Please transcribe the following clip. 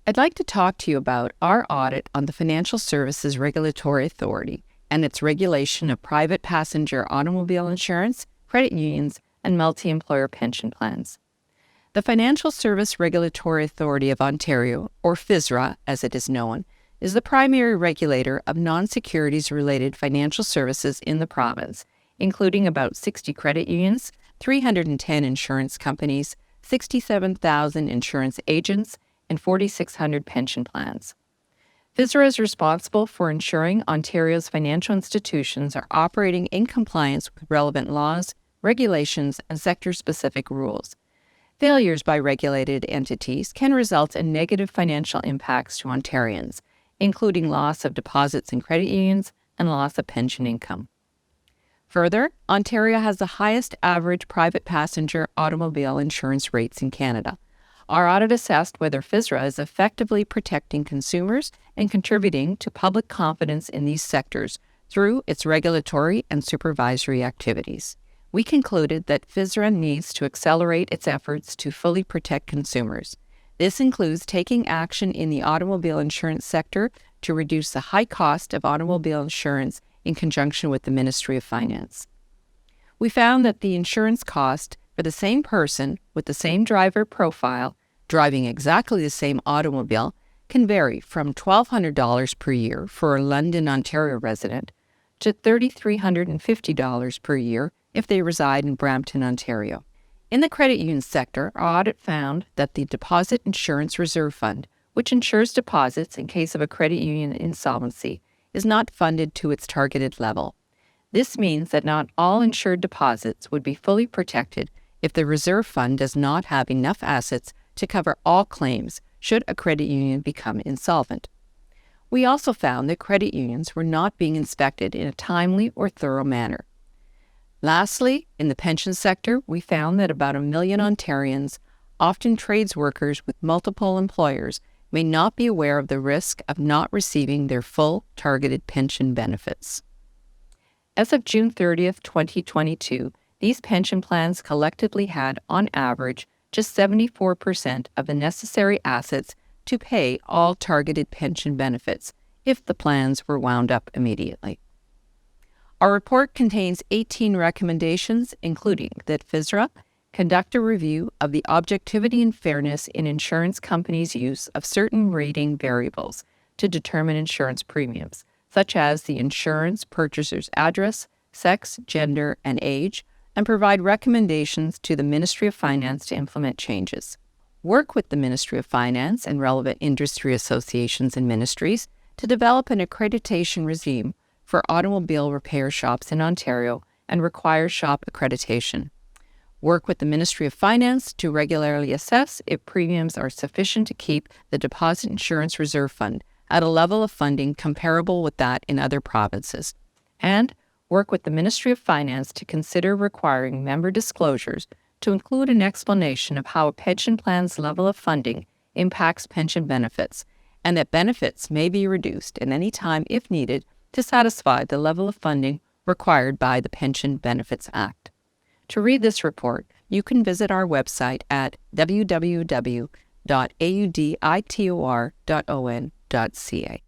I'd like to talk to you about our audit on the Financial Services Regulatory Authority and its regulation of private passenger automobile insurance, credit unions, and multi-employer pension plans. The Financial Service Regulatory Authority of Ontario, or FSRA as it is known, is the primary regulator of non-securities-related financial services in the province, including about 60 credit unions, 310 insurance companies, 67,000 insurance agents, and 4,600 pension plans. FSRA is responsible for ensuring Ontario's financial institutions are operating in compliance with relevant laws, regulations, and sector-specific rules. Failures by regulated entities can result in negative financial impacts to Ontarians, including loss of deposits in credit unions and loss of pension income. Further, Ontario has the highest average private passenger automobile insurance rates in Canada. Our audit assessed whether FSRA is effectively protecting consumers and contributing to public confidence in these sectors through its regulatory and supervisory activities. We concluded that FSRA needs to accelerate its efforts to fully protect consumers. This includes taking action in the automobile insurance sector to reduce the high cost of automobile insurance in conjunction with the Ministry of Finance. We found that the insurance cost for the same person with the same driver profile driving exactly the same automobile can vary from $1,200 per year for a London, Ontario resident to $3,350 per year if they reside in Brampton, Ontario. In the credit union sector, our audit found that the Deposit Insurance Reserve Fund, which insures deposits in case of a credit union insolvency, is not funded to its targeted level. This means that not all insured deposits would be fully protected if the reserve fund does not have enough assets to cover all claims should a credit union become insolvent. We also found that credit unions were not being inspected in a timely or thorough manner. Lastly, in the pension sector, we found that about 1 million Ontarians, often trades workers with multiple employers, may not be aware of the risk of not receiving their full targeted pension benefits. As of June 30th, 2022, these pension plans collectively had, on average, just 74% of the necessary assets to pay all targeted pension benefits if the plans were wound up immediately. Our report contains 18 recommendations, including that FSRA conduct a review of the objectivity and fairness in insurance companies' use of certain rating variables to determine insurance premiums, such as the insurance purchaser's address, sex, gender, and age, and provide recommendations to the Ministry of Finance to implement changes. Work with the Ministry of Finance and relevant industry associations and ministries to develop an accreditation regime for automobile repair shops in Ontario and require shop accreditation. Work with the Ministry of Finance to regularly assess if premiums are sufficient to keep the Deposit Insurance Reserve Fund at a level of funding comparable with that in other provinces. And work with the Ministry of Finance to consider requiring member disclosures to include an explanation of how a pension plan's level of funding impacts pension benefits, and that benefits may be reduced at any time if needed to satisfy the level of funding required by the Pension Benefits Act. To read this report, you can visit our website at www.auditor.on.ca.